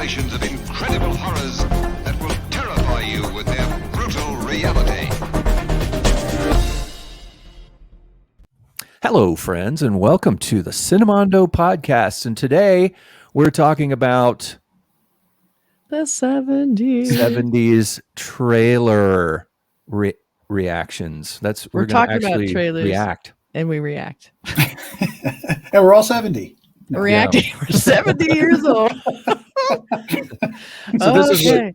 revelations of incredible horrors that will terrify you with their brutal reality. Hello, friends, and welcome to the Cinemondo podcast. And today we're talking about the 70s trailer reactions. We're going to talking about actually trailers react. and we react. And we're all 70. We're reacting. Yeah. We're 70 years old. So this is what,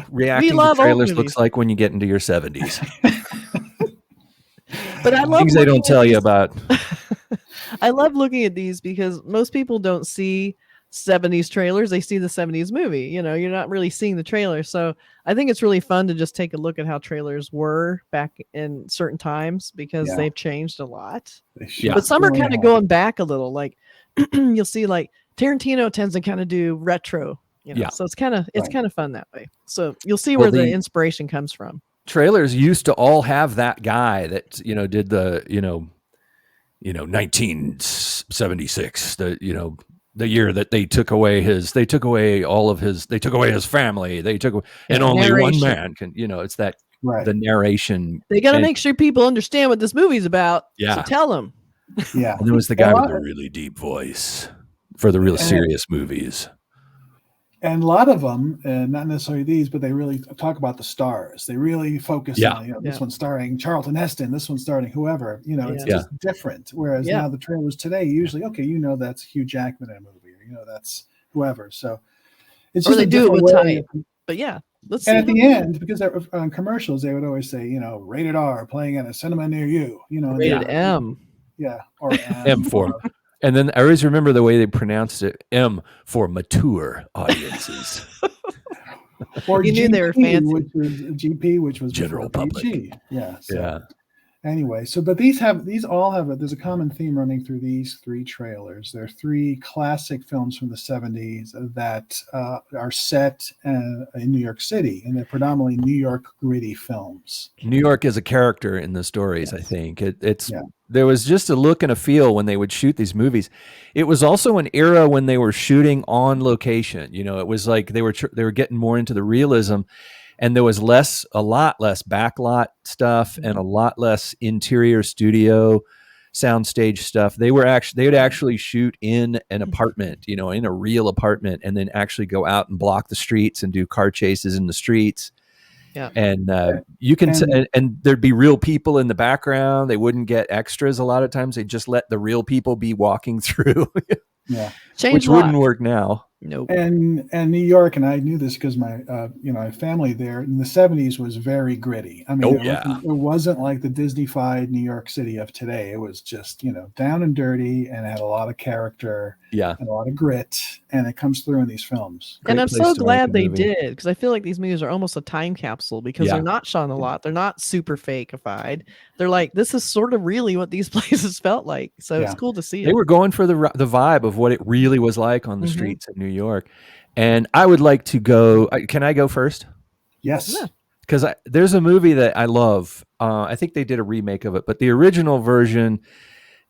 reacting to trailers looks like when you get into your 70s. But I love things they don't tell you about. I love looking at these because most people don't see 70s trailers. They see the 70s movie. You're not really seeing the trailer. So I think it's really fun to just take a look at how trailers were back in certain times because they've changed a lot. But some are kind of going back a little. Like you'll see, like Tarantino tends to kind of do retro. So it's kind of fun that way. So you'll see where the inspiration comes from. Trailers used to all have that guy that did the 1976, the year that they took away his family, and only one man can, it's that the narration. They got to make sure people understand what this movie's about. So tell them. Yeah. And there was the guy with the really deep voice for the real serious movies. And a lot of them, not necessarily these, but they really talk about the stars. They really focus on, this one's starring Charlton Heston, this one's starring whoever, it's just different. Whereas now the trailers today, usually, that's Hugh Jackman in a movie, or, that's whoever. So it's just they do it with time. But let's see. And at the end, because on commercials, they would always say, rated R, playing at a cinema near you, rated M. Yeah. Or M for. And then I always remember the way they pronounced it, M for mature audiences. Or you knew they were fancy. Which was general public. PG. Anyway, but these all have there's a common theme running through these three trailers. They're three classic films from the 70s that are set in New York City, and they're predominantly New York gritty films. New York is a character in the stories, I think. There was just a look and a feel when they would shoot these movies. It was also an era when they were shooting on location. It was like they were getting more into the realism, and there was a lot less backlot stuff and a lot less interior studio soundstage stuff. They would actually shoot in an apartment, in a real apartment, and then actually go out and block the streets and do car chases in the streets. Yeah. And you can and there'd be real people in the background. They wouldn't get extras a lot of times. They just let the real people be walking through. Which wouldn't work now. Nope. And New York, and I knew this because my my family there in the 70s was very gritty. I mean, it wasn't like the Disney-fied New York City of today. It was just down and dirty, and it had a lot of character, and a lot of grit, and it comes through in these films. And I'm so glad they did, because I feel like these movies are almost a time capsule because they're not shot a lot. They're not super fakeified. They're like, this is sort of really what these places felt like. So it's cool to see it. They were going for the vibe of what it really was like on the streets of New York. And I would like to go. Can I go first? Yes. Because there's a movie that I love. I think they did a remake of it, but the original version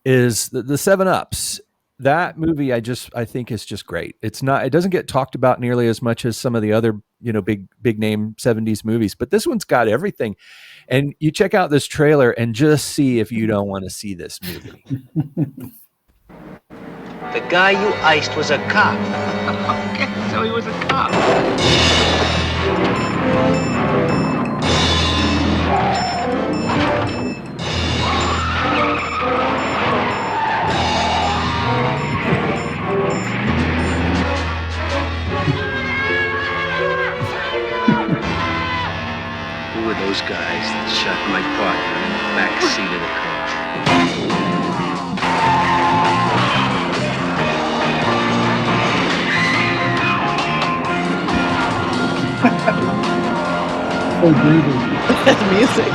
is the 7-Ups. That movie I think is just great. It doesn't get talked about nearly as much as some of the other, big name 70s movies, but this one's got everything. And you check out this trailer and just see if you don't want to see this movie. The guy you iced was a cop. Okay, so he was a cop. Who were those guys that shot my partner in the back seat of the car? So breathing. That's music.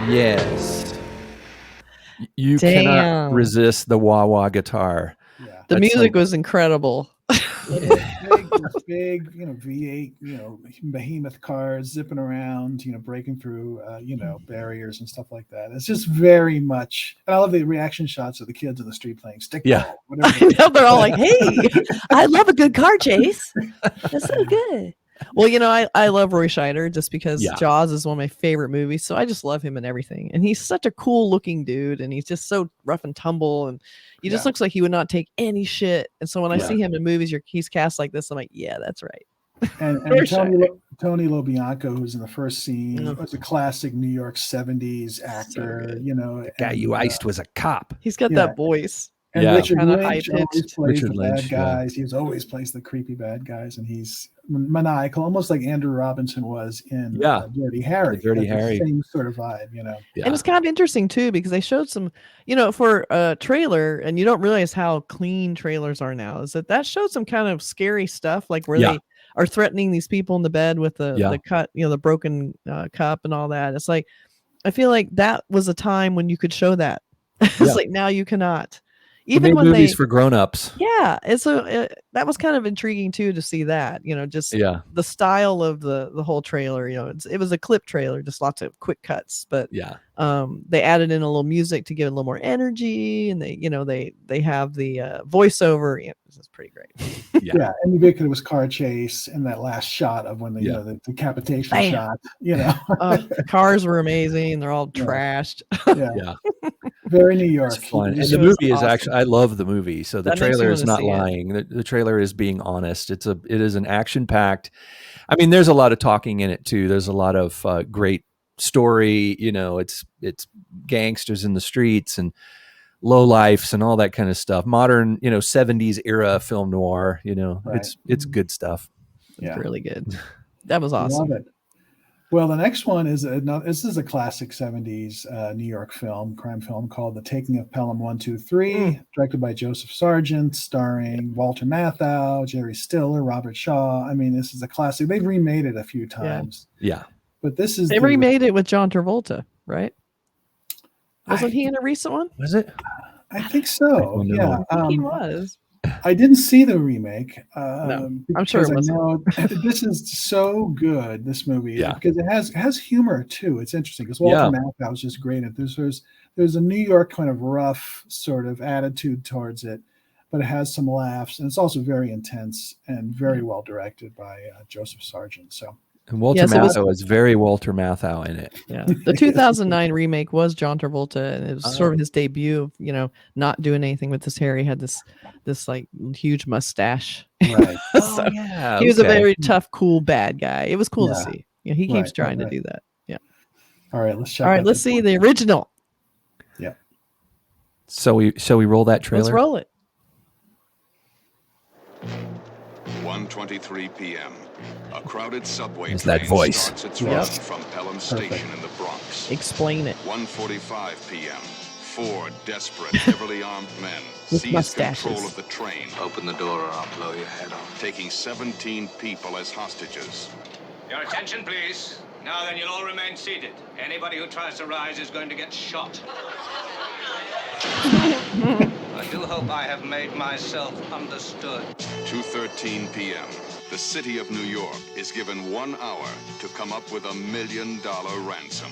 Yes. You cannot resist the wah-wah guitar. Yeah. The music was incredible. big, V8, behemoth cars zipping around, breaking through, barriers and stuff like that. It's just very much. And I love the reaction shots of the kids in the street playing stickball. I know, they're all like, "Hey, I love a good car chase. That's so good." Well, I love Roy Scheider just because Jaws is one of my favorite movies. So I just love him and everything. And he's such a cool looking dude. And he's just so rough and tumble. And he just looks like he would not take any shit. And so when I see him in movies, he's cast like this, I'm like, yeah, that's right. And Tony LoBianco, who's in the first scene, was a classic New York 70s actor. So the guy you iced was a cop. He's got that voice. And Richard Lynch always plays the bad guys. Yeah. He always plays the creepy bad guys, and he's maniacal, almost like Andrew Robinson was in Dirty Harry. Dirty Harry, same sort of vibe, And it's kind of interesting too because they showed some, for a trailer, and you don't realize how clean trailers are now. Is that showed some kind of scary stuff, like where they are threatening these people in the bed with the cut, the broken cup and all that. It's like I feel like that was a time when you could show that. It's like now you cannot. Even when movies for grown-ups. Yeah, that was kind of intriguing too to see that, just the style of the whole trailer. It was a clip trailer, just lots of quick cuts, but they added in a little music to give it a little more energy, and they have the voiceover. This is pretty great. And ubiquitous car chase and that last shot of when the decapitation shot. Cars were amazing. They're all trashed. Very New York. It's fun. And the movie is actually, I love the movie. So the trailer is not lying. The trailer is being honest. It is an action packed. I mean, there's a lot of talking in it too. There's a lot of great story. It's gangsters in the streets and low lifes and all that kind of stuff. Modern, 70s era film noir. It's good stuff. It's really good. That was awesome. Love it. Well, the next one is this is a classic 70s New York crime film called The Taking of Pelham 1, 2, 3, directed by Joseph Sargent, starring Walter Matthau, Jerry Stiller, Robert Shaw. I mean, this is a classic. They've remade it a few times. Yeah. But this is... They remade it with John Travolta, right? Wasn't he in a recent one? Was it? I think so. I think he was. I didn't see the remake. No, I'm sure it wasn't. This is so good, this movie, because it has humor too. It's interesting because Walter Matthau was just great at this. There's a New York kind of rough sort of attitude towards it, but it has some laughs, and it's also very intense and very well directed by Joseph Sargent. So. And Walter Matthau is very Walter Matthau in it. Yeah. The 2009 remake was John Travolta, and it was sort of his debut of, not doing anything with his hair. He had this like huge mustache. Right. So he was a very tough, cool, bad guy. It was cool to see. He keeps trying to do that. Yeah. All right, let's check. All right, let's see the original. Yeah. So shall we roll that trailer? Let's roll it. 1:23 p.m. A crowded subway Is train that voice? starts its run from Pelham Station in the Bronx. Explain it. 1:45 p.m. 4 desperate, heavily armed men seize control of the train. Open the door or I'll blow your head off. Taking 17 people as hostages. Your attention, please. Now then, you'll all remain seated. Anybody who tries to rise is going to get shot. I do hope I have made myself understood. 2:13 p.m. The city of New York is given 1 hour to come up with $1 million ransom.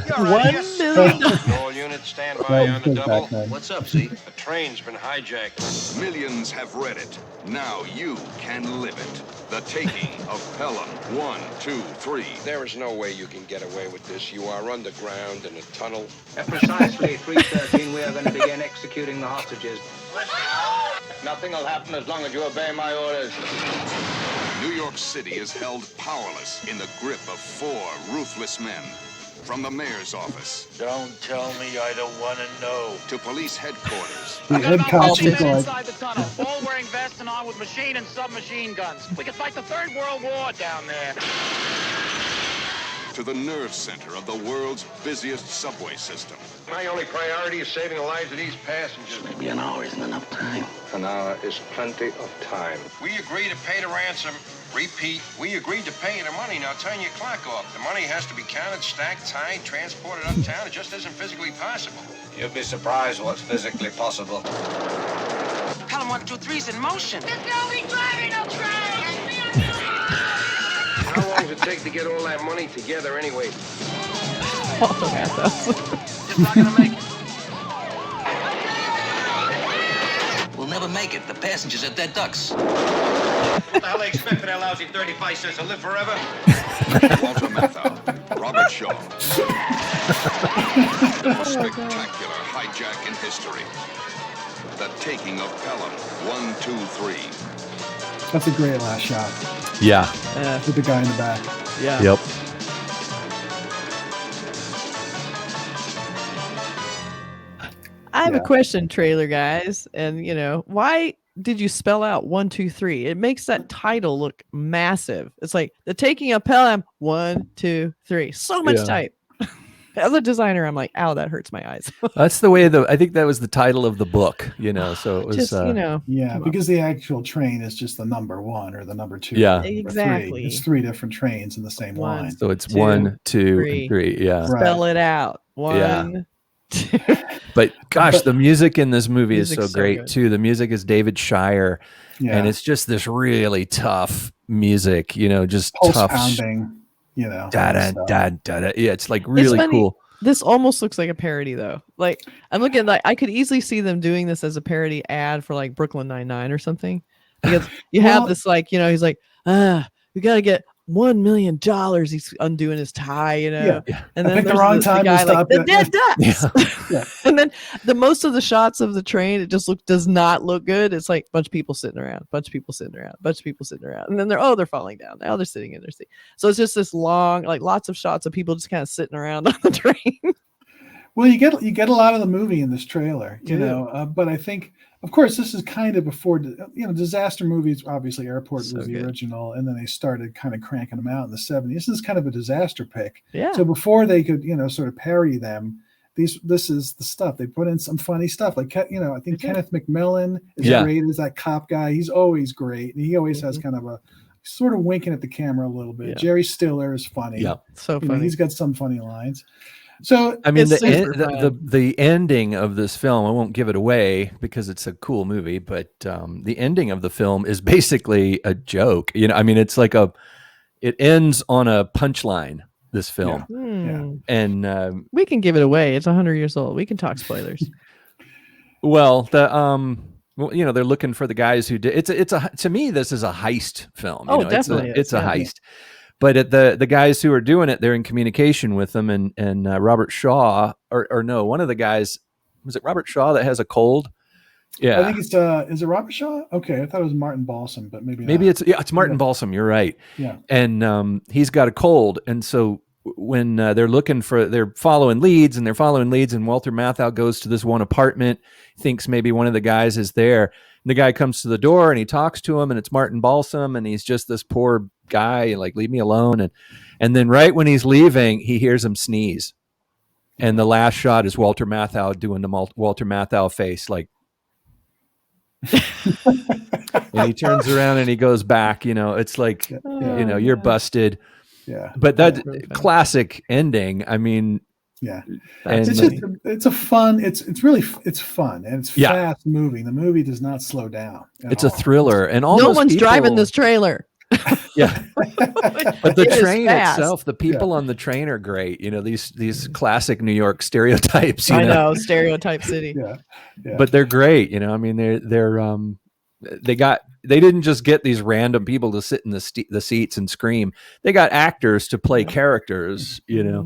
$1 million. All units stand by on the double. What's up, Z? The train's been hijacked. Millions have read it. Now you can live it. The Taking of Pelham 1, 2, 3. There is no way you can get away with this. You are underground in a tunnel. At precisely 3:13, we are going to begin executing the hostages. Nothing will happen as long as you obey my orders. New York City is held powerless in the grip of 4 ruthless men. From the mayor's office. Don't tell me I don't want to know. To police headquarters. The head cops inside the tunnel, all wearing vests and armed with machine and submachine guns. We could fight the Third World War down there. To the nerve center of the world's busiest subway system. My only priority is saving the lives of these passengers. Maybe an hour isn't enough time. An hour is plenty of time. We agreed to pay the ransom. Repeat, we agreed to pay you the money. Now turn your clock off. The money has to be counted, stacked, tied, transported uptown. It just isn't physically possible. You'll be surprised what's physically possible. Pelham Pelham 123's in motion. There's nobody driving no train! How long does it take to get all that money together anyway? Just not gonna make it. We'll never make it. The passengers are dead ducks. What the hell they expect for their lousy 35 cents to live forever? Walter Matthau, Robert Shaw. Spectacular hijack in history. The Taking of Pelham, 1, 2, 3. That's a great last shot. Yeah. With the guy in the back. Yeah. Yep. I have a question, trailer guys, and why did you spell out 1, 2, 3? It makes that title look massive. It's like The Taking of Pelham, 1, 2, 3. So much type. As a designer, I'm like, ow, that hurts my eyes. That's the way I think that was the title of the book, so it was just, yeah, because the actual train is just the number 1 or the number 2. Yeah, exactly. It's 3 different trains in the same line. So it's 1, 2, and 3. Yeah, spell it out. 1, 2. But gosh, the music in this movie is so great too. The music is David Shire, and it's just this really tough music. Just pulse tough pounding. Da da da da. Yeah, it's like really cool. This almost looks like a parody, though. Like I'm looking, like I could easily see them doing this as a parody ad for like Brooklyn Nine-Nine or something. Because you have this, like, he's like, we gotta get $1 million. He's undoing his tie, Yeah. And then the wrong time the guy, to stop the dead ducks. And then most of the shots of the train, it just does not look good. It's like a bunch of people sitting around, and then they're falling down. Now they're sitting in their seat. So it's just this long, like lots of shots of people just kind of sitting around on the train. Well, you get a lot of the movie in this trailer, but I think, of course, this is kind of before, disaster movies. Obviously, Airport was the original, and then they started kind of cranking them out in the 70s. This is kind of a disaster pick. Yeah. So before they could, sort of parody them, this is the stuff. They put in some funny stuff. Like, I think Kenneth McMillan is great as that cop guy. He's always great, and he always has kind of a sort of winking at the camera a little bit. Yeah. Jerry Stiller is funny. Yeah, so funny. He's got some funny lines. So I mean, the ending of this film, I won't give it away because it's a cool movie, but the ending of the film is basically a joke. It's like it ends on a punchline, this film. Yeah. And we can give it away. It's 100 years old. We can talk spoilers. Well, they're looking for the guys who did. To me, this is a heist film. Oh, definitely. It's a heist. But the guys who are doing it, they're in communication with them, and Robert Shaw, or no, one of the guys, was it Robert Shaw that has a cold? Yeah, I think it's is it Robert Shaw? Okay, I thought it was Martin Balsam, but maybe not. it's Martin Balsam. You're right. Yeah, and he's got a cold, and so when they're following leads, and Walter Matthau goes to this one apartment, thinks maybe one of the guys is there. And the guy comes to the door and he talks to him, and it's Martin Balsam, and he's just this poor guy, like, leave me alone. And then right when he's leaving, he hears him sneeze. And the last shot is Walter Matthau doing the Walter Matthau face, like, and he turns around and he goes back, it's like, you're busted. Yeah. But that classic ending, I mean, yeah, and it's fun, and it's fast moving. The movie does not slow down. It's a thriller, and all no one's driving this trailer. Yeah, but the train itself, the people on the train are great. These classic New York stereotypes. I know, stereotype city. Yeah. But they're great. I mean, they didn't just get these random people to sit in the seats and scream. They got actors to play characters. Yeah.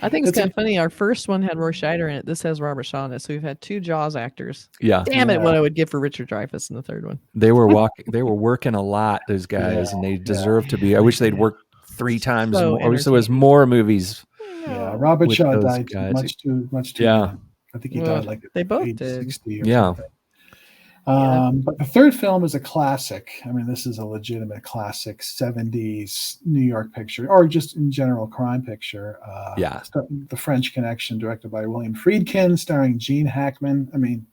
I think it's kind of funny. Our first one had Roy Scheider in it. This has Robert Shaw in it. So we've had 2 Jaws actors. Yeah. Damn it, what I would give for Richard Dreyfuss in the third one. They were working a lot, those guys, and they deserve to be. I wish they'd worked 3 times more. I wish there was more movies. Yeah, Robert Shaw died much too young. I think he died like they both did. 60 or something. But the third film is a classic. I mean, this is a legitimate classic 70s New York picture, or just in general crime picture. The French Connection, directed by William Friedkin, starring Gene Hackman. I mean,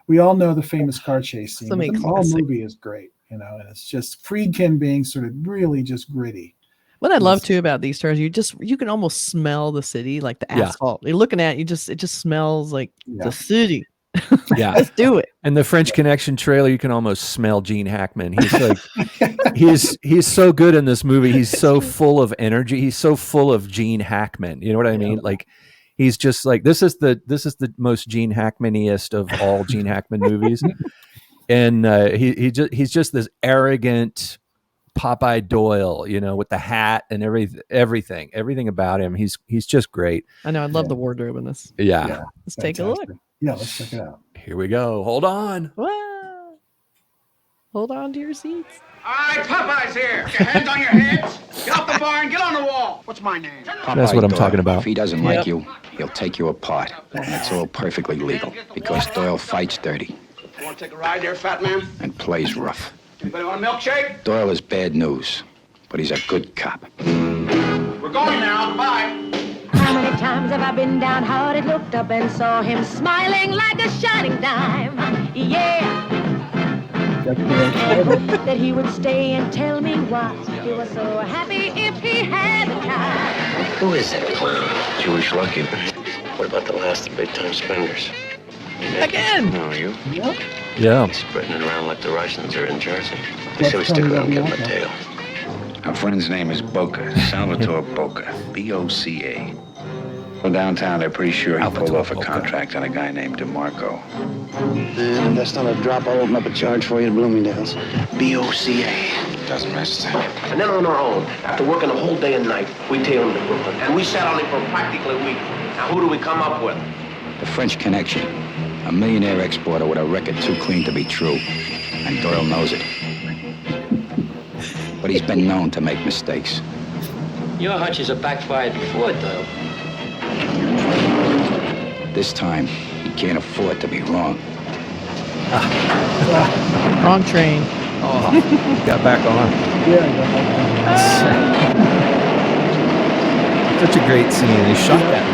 we all know the famous car chase scene. The whole movie is great, and it's just Friedkin being sort of really just gritty. What I love too about these stars, you can almost smell the city, like the asphalt. You're looking at it, it just smells like the city. Yeah, let's do it. And the French Connection trailer, you can almost smell Gene Hackman. He's like, he's so good in this movie. He's so full of energy. He's so full of Gene Hackman. You know what I mean? Like, he's just like, this is the most Gene Hackman-iest of all Gene Hackman movies. And he's just this arrogant Popeye Doyle, you know, with the hat and everything about him. He's just great. I know. I love the wardrobe in this. Yeah. Let's take a look. Yeah, let's check it out. Here we go. Hold on. Wow. Hold on to your seats. All right, Popeye's here. Get your hands on your heads. Get off the bar and get on the wall. What's my name? That's what I'm talking about. If he doesn't like you, he'll take you apart. And it's all perfectly legal because Doyle fights dirty. You want to take a ride there, fat man? And plays rough. Anybody want a milkshake? Doyle is bad news, but he's a good cop. We're going now. Bye. How many times have I been downhearted, looked up and saw him smiling like a shining dime? Yeah. And that he would stay and tell me why he was so happy if he had the time. Who is that clown? Jewish Lucky. What about the last of big-time spenders? Again. No, you? Yeah. He's spreading it around like the Russians are in Jersey. I say we stick around and give him a tail. Our friend's name is Boca, Salvatore Boca, B-O-C-A. Well, downtown, they're pretty sure he pulled off a contract on a guy named DeMarco. And that's not a drop. I'll open up a charge for you at Bloomingdale's. B-O-C-A. Doesn't register. And then on our own, after working a whole day and night, we tailed him to Brooklyn. And we sat on him for practically a week. Now, who do we come up with? The French Connection. A millionaire exporter with a record too clean to be true. And Doyle knows it. But he's been known to make mistakes. Your hunches have backfired before, Doyle. This time, he can't afford to be wrong. Wrong train. Oh, got back on. Such a great scene. He shot that.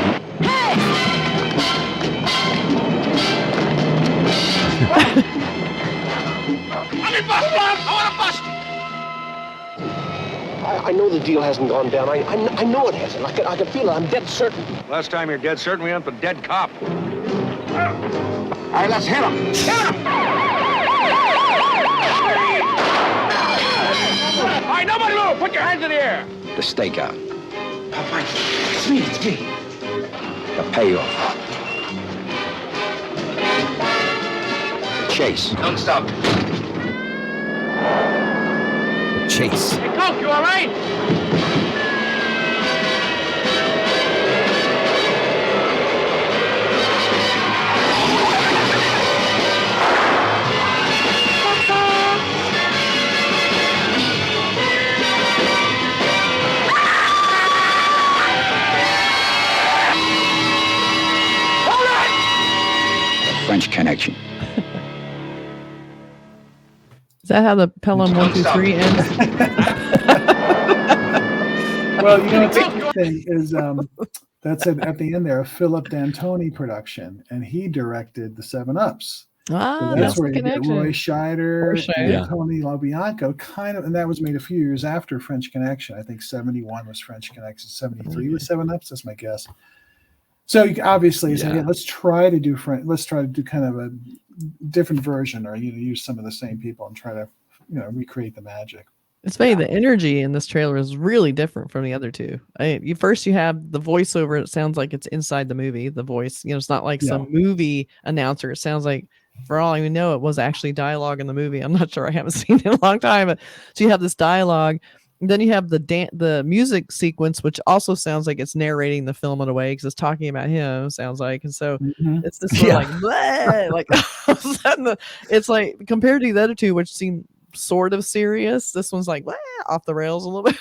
I know the deal hasn't gone down. I know it hasn't. I can feel it. I'm dead certain. Last time you're dead certain, we went with a dead cop. All right, let's hit him. Hit him! All right, nobody move. Put your hands in the air. The stakeout. It's me. It's me. The payoff. The chase. Don't stop. Chase. Hey, Coke, you all right? The French Connection. Is that how the Pelham 1, 2, 3 ends? Well, you know, the thing is, that's at the end there, a Philip D'Antoni production, and he directed the 7-Ups. Ah, So that's where the you get connection. Roy Scheider and Yeah. Tony LaBianco, kind of, and that was made a few years after French Connection. I think 71 was French Connection, 73 was 7-Ups. That's my guess. So obviously, it's like, let's try to do kind of a different version, or use some of the same people and try to recreate the magic. It's funny, the energy in this trailer is really different from the other two. First you have the voiceover. It sounds like it's inside the movie. The voice, it's not like some movie announcer. It sounds like, for all I even know, it was actually dialogue in the movie. I'm not sure. I haven't seen it in a long time. But so you have this dialogue. And then you have the music sequence, which also sounds like it's narrating the film in a way because it's talking about him. Sounds like, and so it's this sort of like, bleh, like all of a sudden it's like compared to the other two, which seem sort of serious. This one's like off the rails a little bit.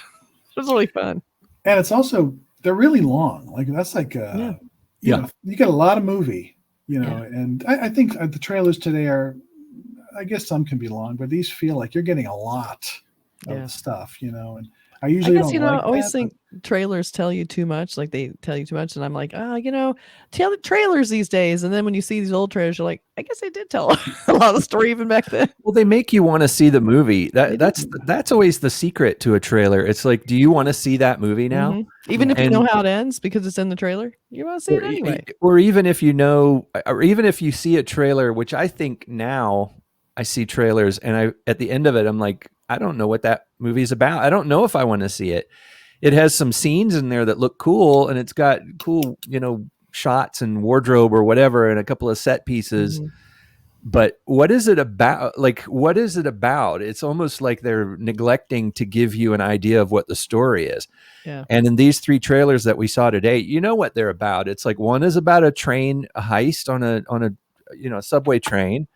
It's really fun, and it's also they're really long. Like that's like you know, you get a lot of movie, and I think the trailers today are, I guess some can be long, but these feel like you're getting a lot of stuff, and I usually don't I like always that, think trailers tell you too much. Like they tell you too much, and I'm like, tell the trailers these days. And then when you see these old trailers, you're like, I guess they did tell a lot of the story even back then. Well, they make you want to see the movie. That's always the secret to a trailer. It's like, do you want to see that movie now? Mm-hmm. Even if you know how it ends because it's in the trailer, you want to see it anyway. Or even if you see a trailer, which I think now I see trailers, and at the end of it, I'm like, I don't know what that movie's about. I don't know if I want to see it. It has some scenes in there that look cool, and it's got cool, shots and wardrobe or whatever, and a couple of set pieces. Mm-hmm. But what is it about? Like, what is it about? It's almost like they're neglecting to give you an idea of what the story is. Yeah. And in these 3 trailers that we saw today, you know what they're about. It's like, one is about a heist on a subway train.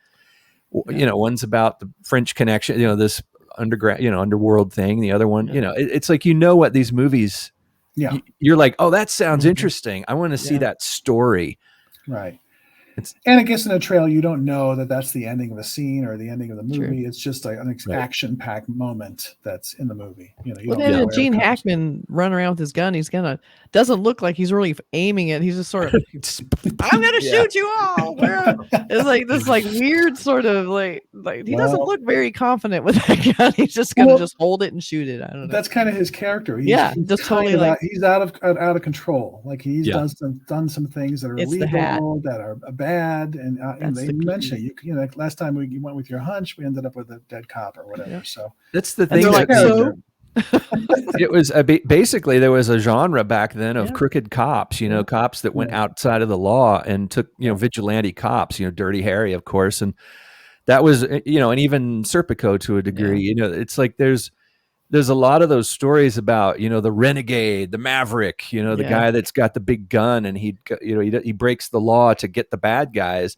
Yeah. One's about the French Connection, this underground, underworld thing. The other one, it's like, what these movies, you're like, oh, that sounds interesting. I want to see that story. Right. And I guess in a trailer, you don't know that that's the ending of a scene or the ending of the movie. True. It's just like an action-packed moment that's in the movie. Then Gene Hackman running around with his gun, doesn't look like he's really aiming it. He's just sort of, I'm going to shoot you all. It's like this weird sort of like he doesn't look very confident with that gun. He's just going to just hold it and shoot it. I don't know. That's kind of his character. He's just totally he's out of control. Like he's done some things that are illegal, that are bad. And they mentioned like last time you went with your hunch, we ended up with a dead cop or whatever. Yeah. So that's the thing. It was basically there was a genre back then of crooked cops, cops that went outside of the law and took, vigilante cops, Dirty Harry, of course. And that was, and even Serpico to a degree, it's like there's a lot of those stories about, the renegade, the maverick, the guy that's got the big gun and he breaks the law to get the bad guys,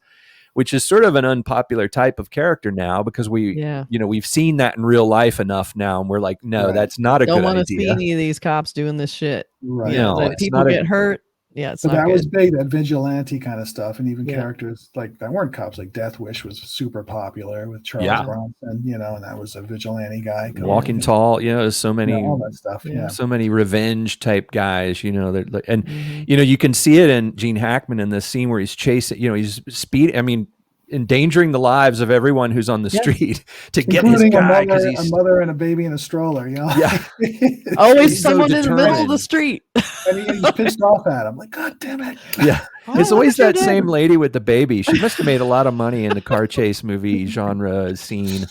which is sort of an unpopular type of character now because we've seen that in real life enough now. And we're like, no, that's not a good idea. Don't want to see any of these cops doing this shit. Right. People get hurt. Yeah, but that was big, that vigilante kind of stuff, and even characters like that weren't cops. Like Death Wish was super popular with Charles Bronson, and that was a vigilante guy. Walking Tall, there's so many all that stuff. So many revenge type guys, and you can see it in Gene Hackman in this scene where he's chasing, he's speeding. I mean, endangering the lives of everyone who's on the street to get his guy. A mother and a baby in a stroller, Yeah. Always someone in the middle of the street. And he's pissed off at him. Like, God damn it. Yeah. It's always that same lady with the baby. She must have made a lot of money in the car chase movie genre scene.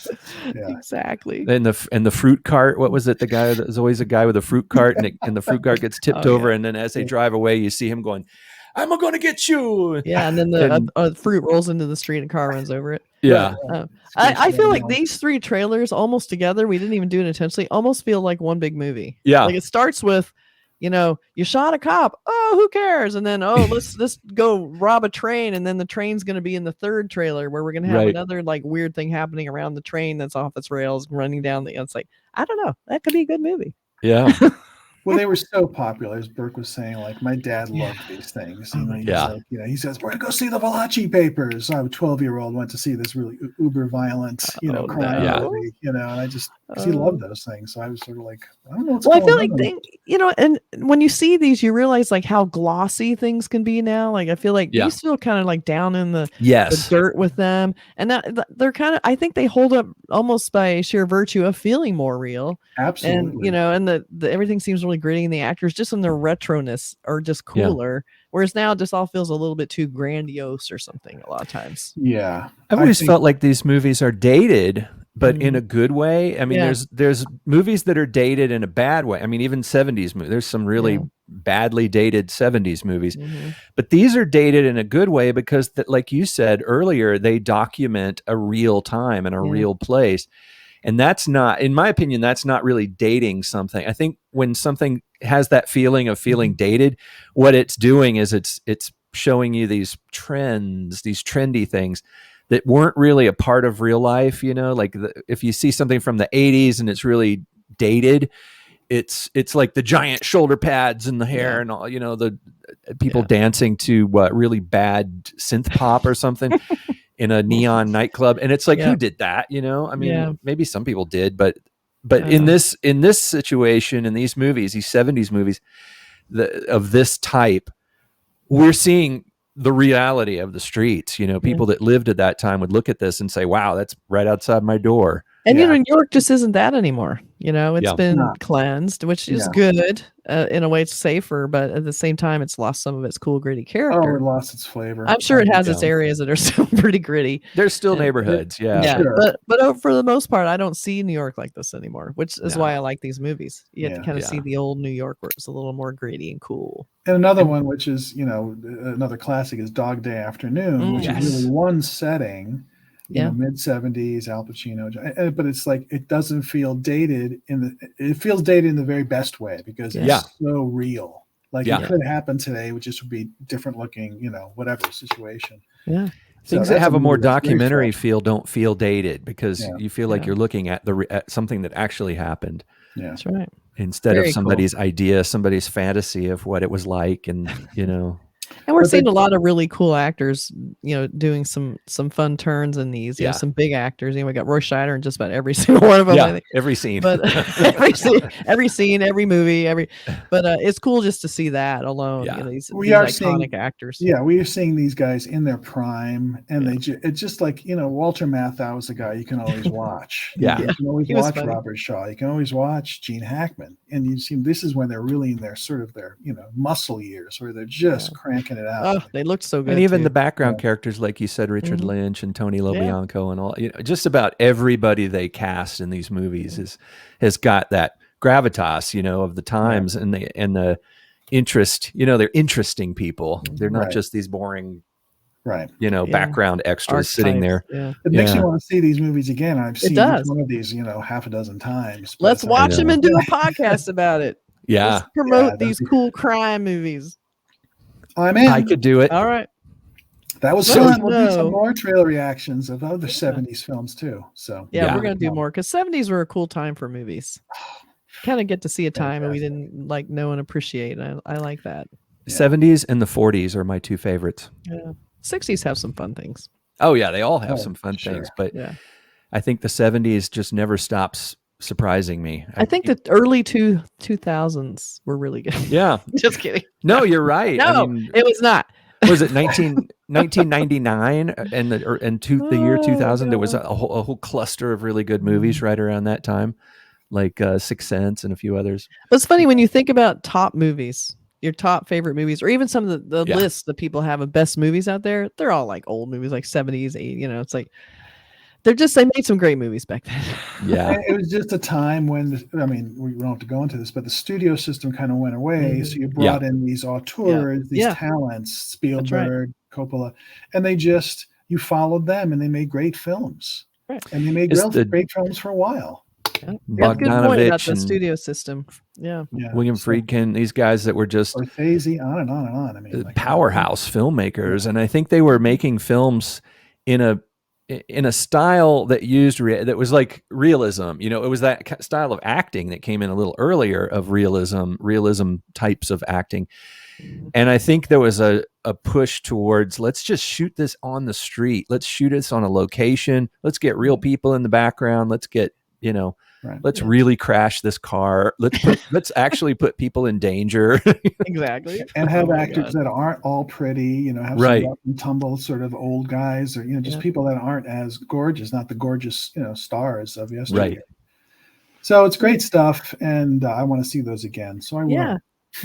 Yeah. Exactly. And the fruit cart. What was it? There's always a guy with a fruit cart and the fruit cart gets tipped over. And then as they drive away, you see him going, I'm going to get you. Yeah, and then the fruit rolls into the street and a car runs over it. Yeah. I feel like these 3 trailers almost together, we didn't even do it intentionally, almost feel like one big movie. Yeah. Like it starts with, you shot a cop. Oh, who cares? And then, let's go rob a train. And then the train's going to be in the 3rd trailer where we're going to have another weird thing happening around the train that's off its rails running down it's like, I don't know. That could be a good movie. Yeah. Well, they were so popular, as Burke was saying. Like, my dad loved these things. He says, "We're gonna go see the Valachi Papers." So, a 12-year-old went to see this really uber violent, crime movie. And I just because he loved those things. So I was sort of like, I don't know what's going on. I feel like and when you see these, you realize how glossy things can be now. Like, I feel like you feel kind of down in the dirt with them, and that they're kind of. I think they hold up almost by sheer virtue of feeling more real. Absolutely. And and the everything seems really gritty, and the actors just in their retroness are just cooler. Whereas now it just all feels a little bit too grandiose or something a lot of times. Yeah. I've always felt like these movies are dated, but in a good way. I mean, there's movies that are dated in a bad way. I mean, even 70s movies. There's some really badly dated 70s movies. But these are dated in a good way because, like you said earlier, they document a real time and a real place. And that's not, in my opinion, that's not really dating something. I think when something has that feeling of feeling dated, what it's doing is it's showing you these trends, these trendy things that weren't really a part of real life. Like if you see something from the 80s and it's really dated, it's like the giant shoulder pads and the hair and all, the people dancing to really bad synth pop or something. In a neon nightclub. And it's like, who did that? I mean, maybe some people did, but But in this situation, in these movies, these 70s movies of this type, we're seeing the reality of the streets. People that lived at that time would look at this and say, wow, that's right outside my door. And New York just isn't that anymore. It's been cleansed, which is good. In a way, it's safer, but at the same time, it's lost some of its cool, gritty character. Oh, it lost its flavor. I'm sure it has its areas that are still pretty gritty. There's still neighborhoods, Sure. But for the most part, I don't see New York like this anymore, which is why I like these movies. You have to kind of see the old New York where it's a little more gritty and cool. And another one, which is another classic, is Dog Day Afternoon, which is really one setting. Mid 70s, Al Pacino, but it's like it doesn't feel dated it feels dated in the very best way because it's so real. Like it could happen today, which just would be different looking, whatever situation. Yeah. Things that have a more documentary feel don't feel dated because you feel like you're looking at at something that actually happened. Yeah, that's right. Instead of somebody's idea, somebody's fantasy of what it was like, and And we're seeing a lot of really cool actors, doing some fun turns in these. Some big actors. We got Roy Scheider in just about every single one of them. I think. Every scene. But every scene, every movie, But it's cool just to see that alone. These iconic actors. Yeah, we are seeing these guys in their prime, and it's just like Walter Matthau is a guy you can always watch. You can always watch Robert Shaw. You can always watch Gene Hackman, and you see this is when they're really in their sort of their muscle years where they're just cranking it out. Oh, they looked so good. And even the background characters, like you said, Richard Lynch and Tony LoBianco and all, just about everybody they cast in these movies has got that gravitas, of the times and the interest. They're interesting people. They're not just these boring, background extras sitting there. It makes me want to see these movies again. I've seen each one of these, half a dozen times. Let's watch them and do a podcast about it. Yeah. Let's promote these cool crime movies. I'm in. I could do it. All right. That was fun. We'll do some more trailer reactions of other 70s films too. So we're going to do more because 70s were a cool time for movies. Kind of get to see a time and we didn't know and appreciate. I like that. 70s and the 40s are my two favorites. Yeah. 60s have some fun things. Oh yeah, they all have some fun things, but I think the 70s just never stops surprising me. I think the early 2000s were really good. Yeah. Just kidding. No, you're right. No, it was not. Was it 1999 and the year 2000? There was a whole cluster of really good movies right around that time, like Sixth Sense and a few others. But it's funny when you think about top movies, your top favorite movies, or even some of the lists that people have of best movies out there. They're all like old movies, like 70s, 80s. It's like they made some great movies back then. Yeah. It was just a time when, we don't have to go into this, but the studio system kind of went away. So you brought in these auteurs, these talents, Spielberg, Coppola, and you followed them and they made great films. Right. And they made great films for a while. Yeah. That's a good point about the studio system. Yeah. William Friedkin, these guys that were just Scorsese, on and on and on. Powerhouse filmmakers. And I think they were making films in a style that used that was like realism. It was that style of acting that came in a little earlier of realism types of acting. And I think there was a push towards, let's just shoot this on the street. Let's shoot this on a location. Let's get real people in the background. Let's get, let's really crash this car. Let's actually put people in danger. Exactly. And have actors that aren't all pretty, have some rough and tumble sort of old guys or, just people that aren't as gorgeous, not the gorgeous, stars of yesterday. Right. So it's great stuff. And I want to see those again. So I will. Yeah.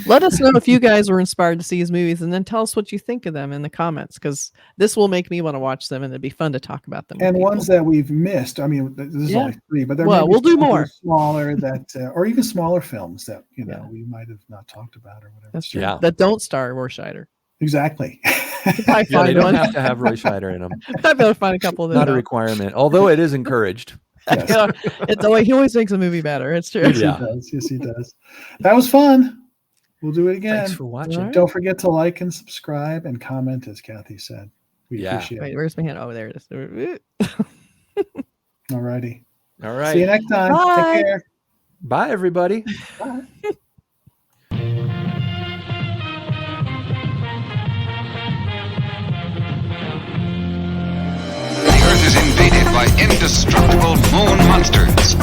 Let us know if you guys were inspired to see these movies, and then tell us what you think of them in the comments, because this will make me want to watch them, and it'd be fun to talk about them. And ones that we've missed. This is only 3, but we'll do more smaller or even smaller films that we might have not talked about or whatever. That's true. Yeah. That don't star Roy Scheider. Exactly. They don't have to have Roy Scheider in them. I'd better find a couple of them. Not a requirement, although it is encouraged. Yes. He always makes a movie better. It's true. Yes, he does. That was fun. We'll do it again. Thanks for watching. Right. Don't forget to like and subscribe and comment, as Kathy said. We appreciate it. Wait, where's my hand? Oh, there it is. All righty. All right. See you next time. Bye. Take care. Bye, everybody. Bye. The Earth is invaded by indestructible moon monsters.